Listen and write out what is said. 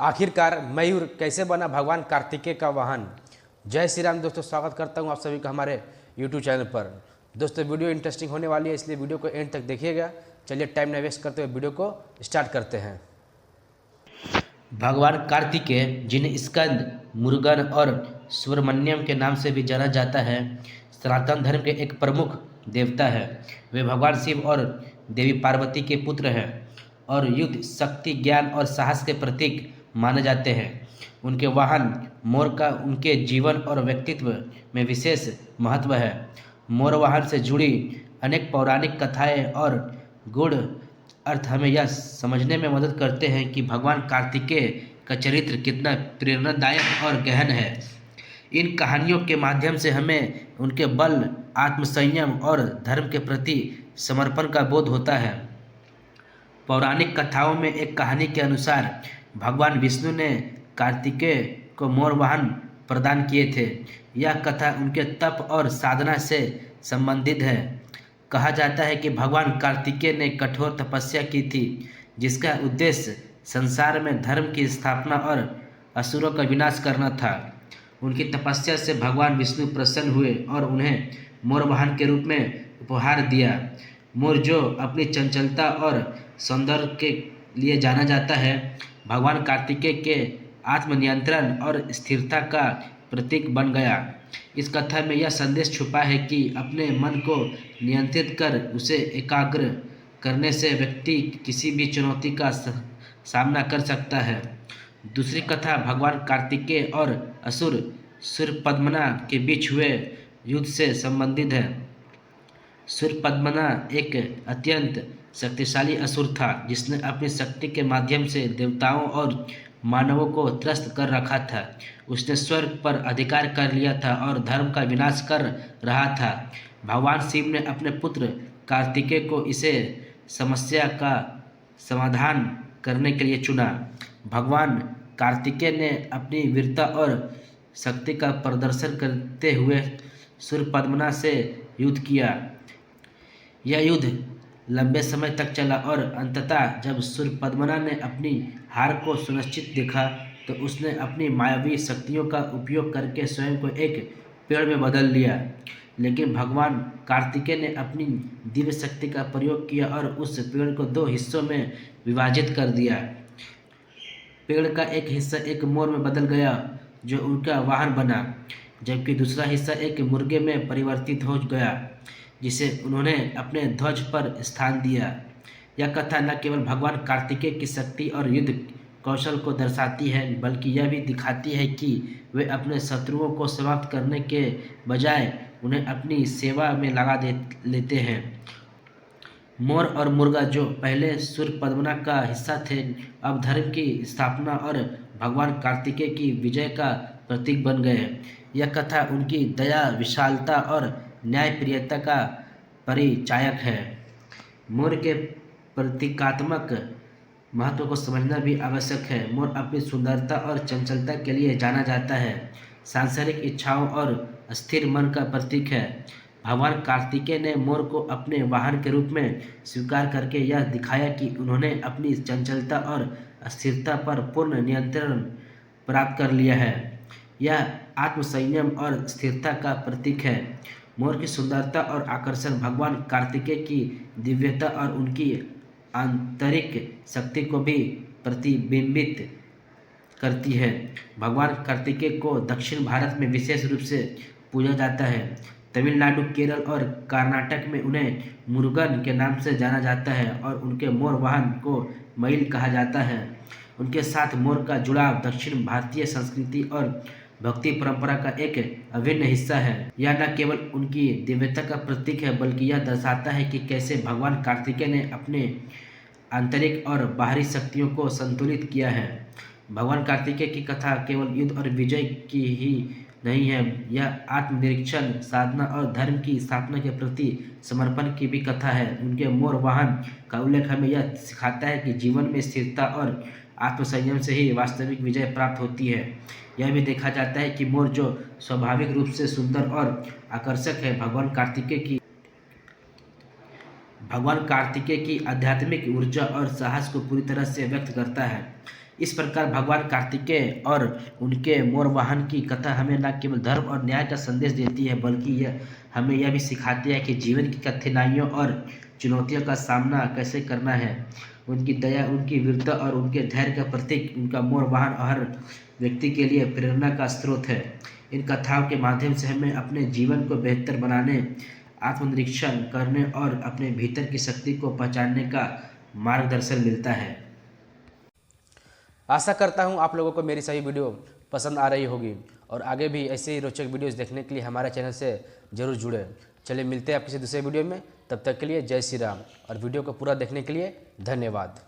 आखिरकार मयूर कैसे बना भगवान कार्तिकेय का वाहन। जय श्री राम दोस्तों, स्वागत करता हूं आप सभी का हमारे YouTube चैनल पर। दोस्तों वीडियो इंटरेस्टिंग होने वाली है, इसलिए वीडियो को एंड तक देखिएगा। चलिए टाइम न वेस्ट करते हुए वीडियो को स्टार्ट करते हैं। भगवान कार्तिकेय, जिन्हें स्कंद, मुरुगन और सुब्रमण्यम के नाम से भी जाना जाता है, सनातन धर्म के एक प्रमुख देवता है। वे भगवान शिव और देवी पार्वती के पुत्र हैं और युद्ध, शक्ति, ज्ञान और साहस के प्रतीक माने जाते हैं। उनके वाहन मोर का उनके जीवन और व्यक्तित्व में विशेष महत्व है। मोर वाहन से जुड़ी अनेक पौराणिक कथाएं और गूढ़ अर्थ हमें यह समझने में मदद करते हैं कि भगवान कार्तिकेय का चरित्र कितना प्रेरणादायक और गहन है। इन कहानियों के माध्यम से हमें उनके बल, आत्मसंयम और धर्म के प्रति समर्पण का बोध होता है। पौराणिक कथाओं में एक कहानी के अनुसार भगवान विष्णु ने कार्तिकेय को मोर वाहन प्रदान किए थे। यह कथा उनके तप और साधना से संबंधित है। कहा जाता है कि भगवान कार्तिकेय ने कठोर तपस्या की थी, जिसका उद्देश्य संसार में धर्म की स्थापना और असुरों का विनाश करना था। उनकी तपस्या से भगवान विष्णु प्रसन्न हुए और उन्हें मोर वाहन के रूप में उपहार दिया। मोर, जो अपनी चंचलता और सौंदर्य के लिए जाना जाता है, भगवान कार्तिकेय के आत्मनियंत्रण और स्थिरता का प्रतीक बन गया। इस कथा में यह संदेश छुपा है कि अपने मन को नियंत्रित कर उसे एकाग्र करने से व्यक्ति किसी भी चुनौती का सामना कर सकता है। दूसरी कथा भगवान कार्तिकेय और असुर सूर्यपद्मना के बीच हुए युद्ध से संबंधित है। सूर्यपद्मना एक अत्यंत शक्तिशाली असुर था, जिसने अपनी शक्ति के माध्यम से देवताओं और मानवों को त्रस्त कर रखा था। उसने स्वर्ग पर अधिकार कर लिया था और धर्म का विनाश कर रहा था। भगवान शिव ने अपने पुत्र कार्तिकेय को इसे समस्या का समाधान करने के लिए चुना। भगवान कार्तिकेय ने अपनी वीरता और शक्ति का प्रदर्शन करते हुए सूर्यपद्मना से युद्ध किया। यह युद्ध लंबे समय तक चला और अंततः जब सूर्यपद्मना ने अपनी हार को सुनिश्चित देखा, तो उसने अपनी मायावी शक्तियों का उपयोग करके स्वयं को एक पेड़ में बदल लिया। लेकिन भगवान कार्तिकेय ने अपनी दिव्य शक्ति का प्रयोग किया और उस पेड़ को दो हिस्सों में विभाजित कर दिया। पेड़ का एक हिस्सा एक मोर में बदल गया, जो उनका वाहन बना, जबकि दूसरा हिस्सा एक मुर्गे में परिवर्तित हो गया, जिसे उन्होंने अपने ध्वज पर स्थान दिया। यह कथा न केवल भगवान कार्तिकेय की शक्ति और युद्ध कौशल को दर्शाती है, बल्कि यह भी दिखाती है कि वे अपने शत्रुओं को समाप्त करने के बजाय उन्हें अपनी सेवा में लगा लेते हैं। मोर और मुर्गा, जो पहले सूर्यपद्मना का हिस्सा थे, अब धर्म की स्थापना और भगवान कार्तिकेय की विजय का प्रतीक बन गए। यह कथा उनकी दया, विशालता और न्यायप्रियता का परिचायक है। मोर के प्रतीकात्मक महत्व को समझना भी आवश्यक है। मोर अपनी सुंदरता और चंचलता के लिए जाना जाता है, सांसारिक इच्छाओं और स्थिर मन का प्रतीक है। भगवान कार्तिकेय ने मोर को अपने वाहन के रूप में स्वीकार करके यह दिखाया कि उन्होंने अपनी चंचलता और अस्थिरता पर पूर्ण नियंत्रण प्राप्त कर लिया है। यह आत्मसंयम और स्थिरता का प्रतीक है। मोर की सुंदरता और आकर्षण भगवान कार्तिकेय की दिव्यता और उनकी आंतरिक शक्ति को भी प्रतिबिंबित करती है। भगवान कार्तिकेय को दक्षिण भारत में विशेष रूप से पूजा जाता है। तमिलनाडु, केरल और कर्नाटक में उन्हें मुरुगन के नाम से जाना जाता है और उनके मोर वाहन को मईल कहा जाता है। उनके साथ मोर का जुड़ाव दक्षिण भारतीय संस्कृति और भक्ति परंपरा का एक अभिन्न हिस्सा है। यह न केवल उनकी दिव्यता का प्रतीक है, बल्कि यह दर्शाता है कि कैसे भगवान कार्तिकेय ने अपने आंतरिक और बाहरी शक्तियों को संतुलित किया है। भगवान कार्तिकेय की कथा केवल युद्ध और विजय की ही नहीं है, यह आत्मनिरीक्षण, साधना और धर्म की स्थापना के प्रति समर्पण की भी कथा है। उनके मोर वाहन का उल्लेख हमें यह सिखाता है कि जीवन में स्थिरता और आत्मसंयम से ही वास्तविक विजय प्राप्त होती है। यह भी देखा जाता है कि मोर, जो स्वाभाविक रूप से सुंदर और आकर्षक है, भगवान कार्तिकेय की आध्यात्मिक ऊर्जा और साहस को पूरी तरह से व्यक्त करता है। इस प्रकार भगवान कार्तिकेय और उनके मोर वाहन की कथा हमें न केवल धर्म और न्याय का संदेश देती है, बल्कि यह हमें यह भी सिखाती है कि जीवन की कठिनाइयों और चुनौतियों का सामना कैसे करना है। उनकी दया, उनकी वीरता और उनके धैर्य का प्रतीक उनका मोर वाहन हर व्यक्ति के लिए प्रेरणा का स्रोत है। इन कथाओं के माध्यम से हमें अपने जीवन को बेहतर बनाने, आत्मनिरीक्षण करने और अपने भीतर की शक्ति को पहचानने का मार्गदर्शन मिलता है। आशा करता हूँ आप लोगों को मेरी सही वीडियो पसंद आ रही होगी और आगे भी ऐसे ही रोचक वीडियोस देखने के लिए हमारे चैनल से जरूर जुड़े। चलिए मिलते हैं आप किसी दूसरे वीडियो में, तब तक के लिए जय श्री राम और वीडियो को पूरा देखने के लिए धन्यवाद।